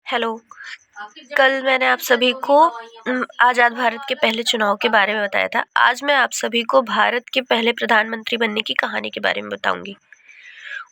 Hello. कल मैंने आप सभी को आज़ाद भारत के पहले चुनाव के बारे में बताया था। आज मैं आप सभी को भारत के पहले प्रधानमंत्री बनने की कहानी के बारे में बताऊंगी।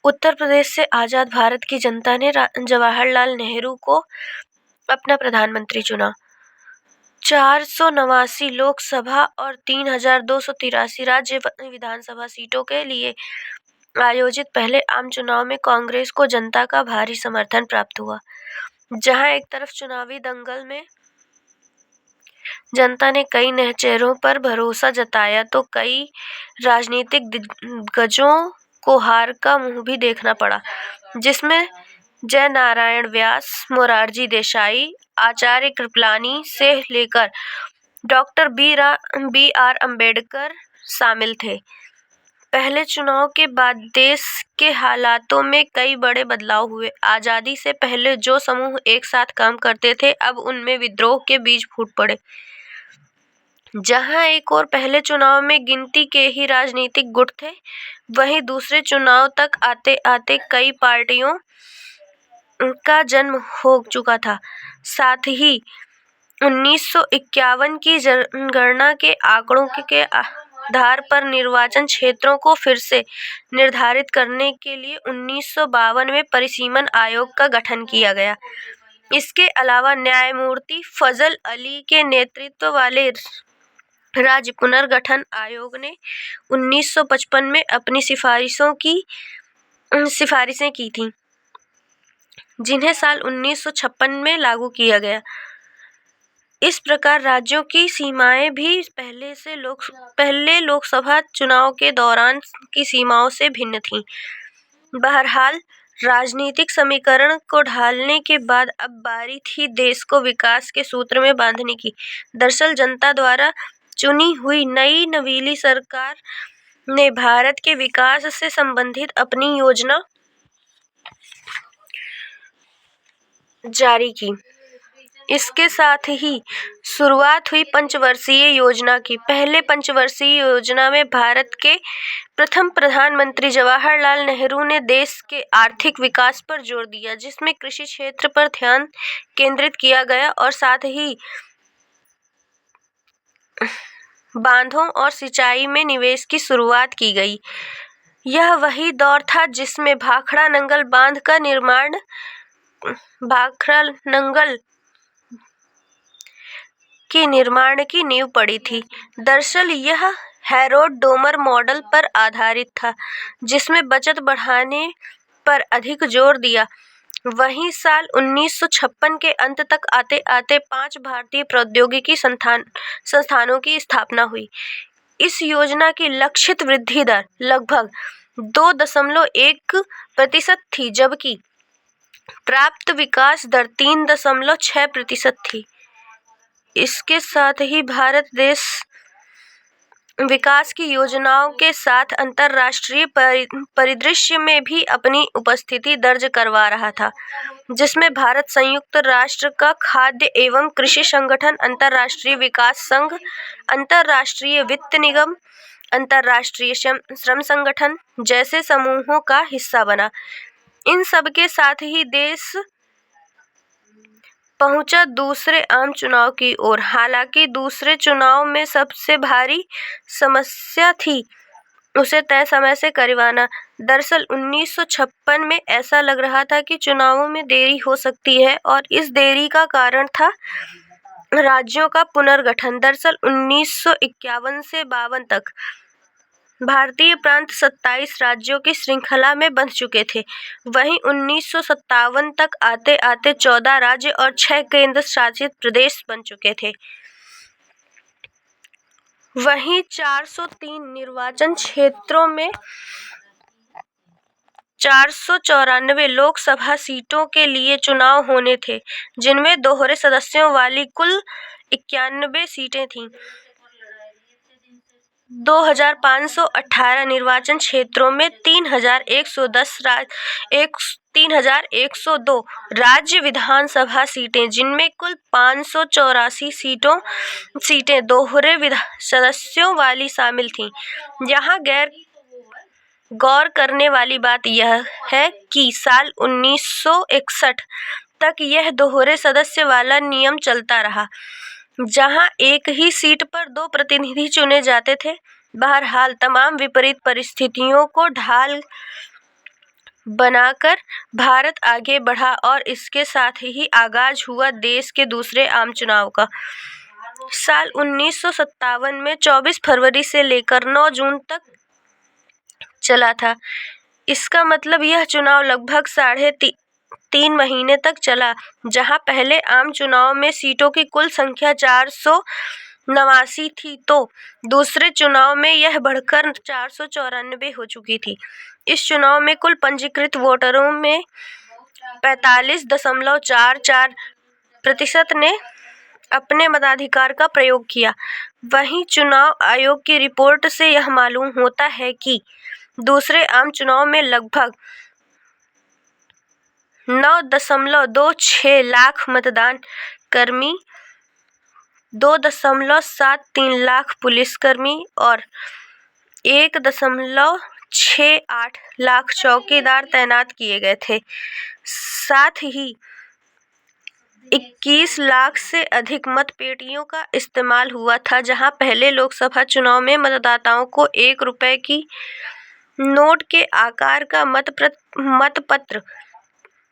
उत्तर प्रदेश से आज़ाद भारत की जनता ने जवाहरलाल नेहरू को अपना प्रधानमंत्री चुना। 489 लोकसभा और 3283 राज्य विधानसभा सीटों के लिए आयोजित पहले आम चुनाव में कांग्रेस को जनता का भारी समर्थन प्राप्त हुआ। जहां एक तरफ चुनावी दंगल में जनता ने कई नए चेहरों पर भरोसा जताया तो कई राजनीतिक दिग्गजों को हार का मुंह भी देखना पड़ा, जिसमें जय नारायण व्यास, मोरारजी देसाई, आचार्य कृपलानी से लेकर डॉक्टर बी आर अम्बेडकर शामिल थे। पहले चुनाव के बाद देश के हालातों में कई बड़े बदलाव हुए। आजादी से पहले जो समूह एक साथ काम करते थे, अब उनमें विद्रोह के बीज फूट पड़े। जहां एक और पहले चुनाव में गिनती के ही राजनीतिक गुट थे, वहीं दूसरे चुनाव तक आते आते कई पार्टियों का जन्म हो चुका था। साथ ही 1951 की जनगणना के आंकड़ों के आधार पर निर्वाचन क्षेत्रों को फिर से निर्धारित करने के लिए 1952 में परिसीमन आयोग का गठन किया गया। इसके अलावा न्यायमूर्ति फजल अली के नेतृत्व वाले राज्य पुनर्गठन आयोग ने 1955 में अपनी सिफारिशें की थीं, जिन्हें साल 1956 में लागू किया गया। इस प्रकार राज्यों की सीमाएं भी पहले लोकसभा चुनाव के दौरान की सीमाओं से भिन्न थीं। बहरहाल, राजनीतिक समीकरण को ढालने के बाद अब बारी थी देश को विकास के सूत्र में बांधने की। दरअसल जनता द्वारा चुनी हुई नई नवीली सरकार ने भारत के विकास से संबंधित अपनी योजना जारी की। इसके साथ ही शुरुआत हुई पंचवर्षीय योजना की। पहले पंचवर्षीय योजना में भारत के प्रथम प्रधानमंत्री जवाहरलाल नेहरू ने देश के आर्थिक विकास पर जोर दिया, जिसमें कृषि क्षेत्र पर ध्यान केंद्रित किया गया और साथ ही बांधों और सिंचाई में निवेश की शुरुआत की गई। यह वही दौर था जिसमें भाखड़ा नंगल बांध का निर्माण के निर्माण की नींव पड़ी थी। दरअसल यह हैरोल्ड डोमर मॉडल पर आधारित था, जिसमें बचत बढ़ाने पर अधिक जोर दिया। वहीं साल 1956 के अंत तक आते आते 5 भारतीय प्रौद्योगिकी संस्थानों की स्थापना हुई। इस योजना की लक्षित वृद्धि दर लगभग 2.1% थी, जबकि प्राप्त विकास दर 3.6% थी। इसके साथ ही भारत देश विकास की योजनाओं के साथ अंतर्राष्ट्रीय परिदृश्य में भी अपनी उपस्थिति दर्ज करवा रहा था, जिसमें भारत संयुक्त राष्ट्र का खाद्य एवं कृषि संगठन, अंतर्राष्ट्रीय विकास संघ, अंतर्राष्ट्रीय वित्त निगम, अंतर्राष्ट्रीय श्रम संगठन जैसे समूहों का हिस्सा बना। इन सब के साथ ही देश पहुंचा दूसरे आम चुनाव की ओर। हालांकि दूसरे चुनाव में सबसे भारी समस्या थी उसे तय समय से करवाना। दरअसल 1956 में ऐसा लग रहा था कि चुनावों में देरी हो सकती है और इस देरी का कारण था राज्यों का पुनर्गठन। दरअसल 1951 से 52 तक भारतीय प्रांत 27 राज्यों की श्रृंखला में बंध चुके थे। वहीं 1957 तक आते आते 14 राज्य और 6 केंद्र शासित प्रदेश बन चुके थे। वहीं 403 निर्वाचन क्षेत्रों में 494 लोकसभा सीटों के लिए चुनाव होने थे, जिनमें दोहरे सदस्यों वाली कुल 91 सीटें थीं। 2518 निर्वाचन क्षेत्रों में 3102 राज्य विधानसभा सीटें, जिनमें कुल 584 सीटें दोहरे सदस्यों वाली शामिल थीं। यहाँ गौर करने वाली बात यह है कि साल 1961 तक यह दोहरे सदस्य वाला नियम चलता रहा, जहां एक ही सीट पर 2 प्रतिनिधि चुने जाते थे। बहरहाल, तमाम विपरीत परिस्थितियों को ढाल बनाकर भारत आगे बढ़ा और इसके साथ ही आगाज हुआ देश के दूसरे आम चुनाव का। साल 1957 में 24 फरवरी से लेकर 9 जून तक चला था। इसका मतलब यह चुनाव लगभग 3.5 महीने तक चला, जहां पहले आम चुनाव में सीटों की कुल संख्या 489 थी तो दूसरे चुनाव में यह बढ़कर 494 हो चुकी थी। इस चुनाव में कुल पंजीकृत वोटरों में 45.44% ने अपने मताधिकार का प्रयोग किया। वहीं चुनाव आयोग की रिपोर्ट से यह मालूम होता है कि दूसरे आम चुनाव में लगभग 9.26 लाख मतदान कर्मी, 2.73 लाख पुलिसकर्मी और 1.68 लाख चौकीदार तैनात किए गए थे। साथ ही 21 लाख से अधिक मतपेटियों का इस्तेमाल हुआ था, जहां पहले लोकसभा चुनाव में मतदाताओं को 1 रुपये की नोट के आकार का मतपत्र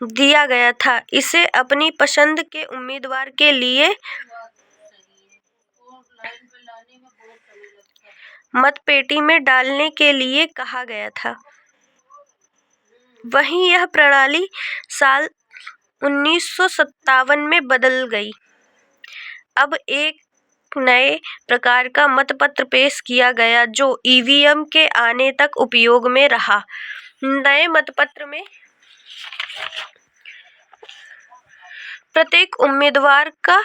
दिया गया था। इसे अपनी पसंद के उम्मीदवार के लिए मतपेटी में डालने के लिए कहा गया था। वहीं यह प्रणाली साल 1957 में बदल गई। अब एक नए प्रकार का मतपत्र पेश किया गया, जो ईवीएम के आने तक उपयोग में रहा। नए मतपत्र में प्रत्येक उम्मीदवार का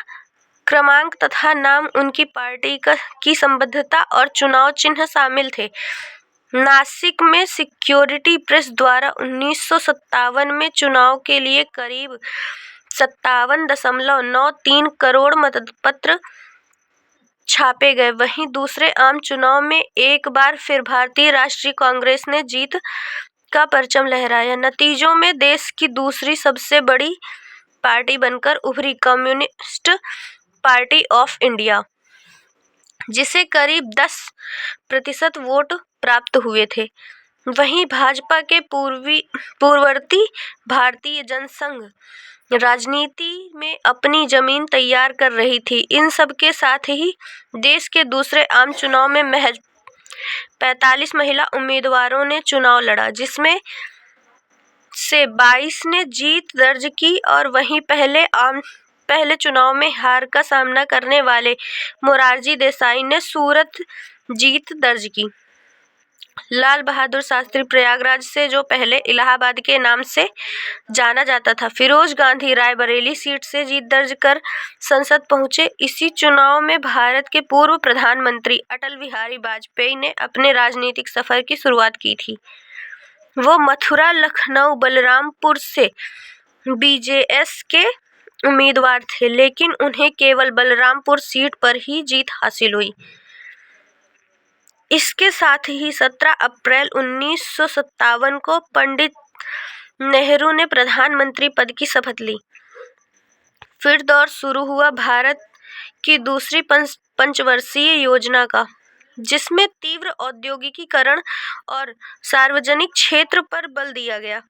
क्रमांक तथा नाम, उनकी पार्टी की संबद्धता और चुनाव चिन्ह शामिल थे। नासिक में सिक्योरिटी प्रेस द्वारा 1957 में चुनाव के लिए करीब 57.93 करोड़ मतपत्र छापे गए। वहीं दूसरे आम चुनाव में एक बार फिर भारतीय राष्ट्रीय कांग्रेस ने जीत का परचम लहराया। नतीजों में देश की दूसरी सबसे बड़ी पार्टी बनकर उभरी कम्युनिस्ट पार्टी ऑफ इंडिया, जिसे करीब 10% वोट प्राप्त हुए थे। वहीं भाजपा के पूर्ववर्ती भारतीय जनसंघ राजनीति में अपनी जमीन तैयार कर रही थी। इन सब के साथ ही देश के दूसरे आम चुनाव में महज 45 महिला उम्मीदवारों ने चुनाव लड़ा, जिसमें से 22 ने जीत दर्ज की और वहीं पहले चुनाव में हार का सामना करने वाले मोरारजी देसाई ने सूरत जीत दर्ज की। लाल बहादुर शास्त्री प्रयागराज से, जो पहले इलाहाबाद के नाम से जाना जाता था, फिरोज गांधी रायबरेली सीट से जीत दर्ज कर संसद पहुंचे। इसी चुनाव में भारत के पूर्व प्रधानमंत्री अटल बिहारी वाजपेयी ने अपने राजनीतिक सफर की शुरुआत की थी। वो मथुरा, लखनऊ, बलरामपुर से बीजेएस के उम्मीदवार थे, लेकिन उन्हें केवल बलरामपुर सीट पर ही जीत हासिल हुई। इसके साथ ही 17 अप्रैल 1957 को पंडित नेहरू ने प्रधानमंत्री पद की शपथ ली। फिर दौर शुरू हुआ भारत की दूसरी पंचवर्षीय योजना का, जिसमें तीव्र औद्योगिकीकरण और सार्वजनिक क्षेत्र पर बल दिया गया।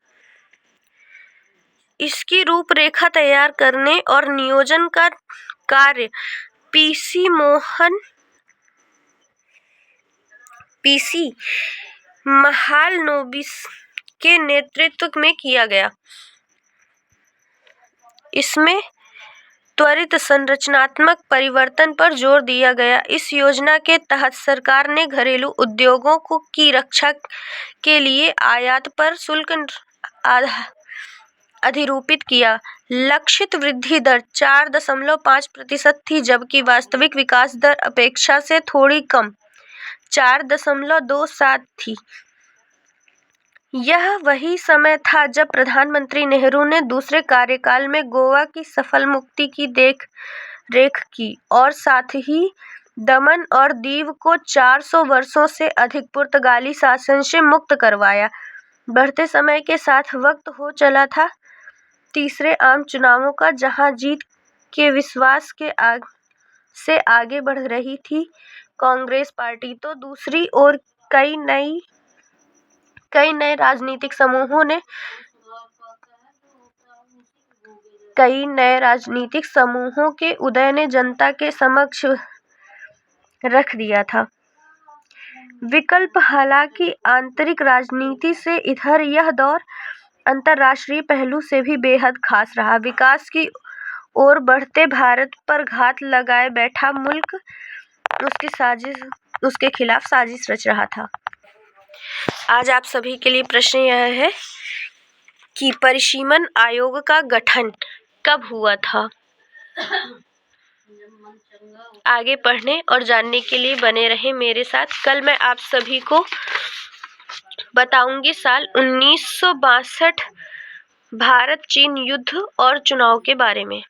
इसकी रूपरेखा तैयार करने और नियोजन का कार्य पीसी महालनोबिस के नेतृत्व में किया गया। इसमें त्वरित संरचनात्मक परिवर्तन पर जोर दिया गया। इस योजना के तहत सरकार ने घरेलू उद्योगों की रक्षा के लिए आयात पर शुल्क अधिरूपित किया। लक्षित वृद्धि दर 4.5% थी, जबकि वास्तविक विकास दर अपेक्षा से थोड़ी कम 4.27 थी। यह वही समय था जब प्रधानमंत्री नेहरू ने दूसरे कार्यकाल में गोवा की सफल मुक्ति की देख रेख की और साथ ही दमन और दीव को 400 वर्षों से अधिक पुर्तगाली शासन से मुक्त करवाया। बढ़ते समय के साथ वक्त हो चला था तीसरे आम चुनावों का, जहां जीत के विश्वास से आगे बढ़ रही थी कांग्रेस पार्टी, तो दूसरी ओर कई नए राजनीतिक समूहों के उदय ने जनता के समक्ष रख दिया था विकल्प। हालांकि आंतरिक राजनीति से इधर यह दौर अंतर्राष्ट्रीय पहलू से भी बेहद खास रहा। विकास की ओर बढ़ते भारत पर घात लगाए बैठा मुल्क उसके खिलाफ साजिश रच रहा था। आज आप सभी के लिए प्रश्न यह है कि परिसीमन आयोग का गठन कब हुआ था। आगे पढ़ने और जानने के लिए बने रहें मेरे साथ। कल मैं आप सभी को बताऊंगी साल 1962 भारत चीन युद्ध और चुनाव के बारे में।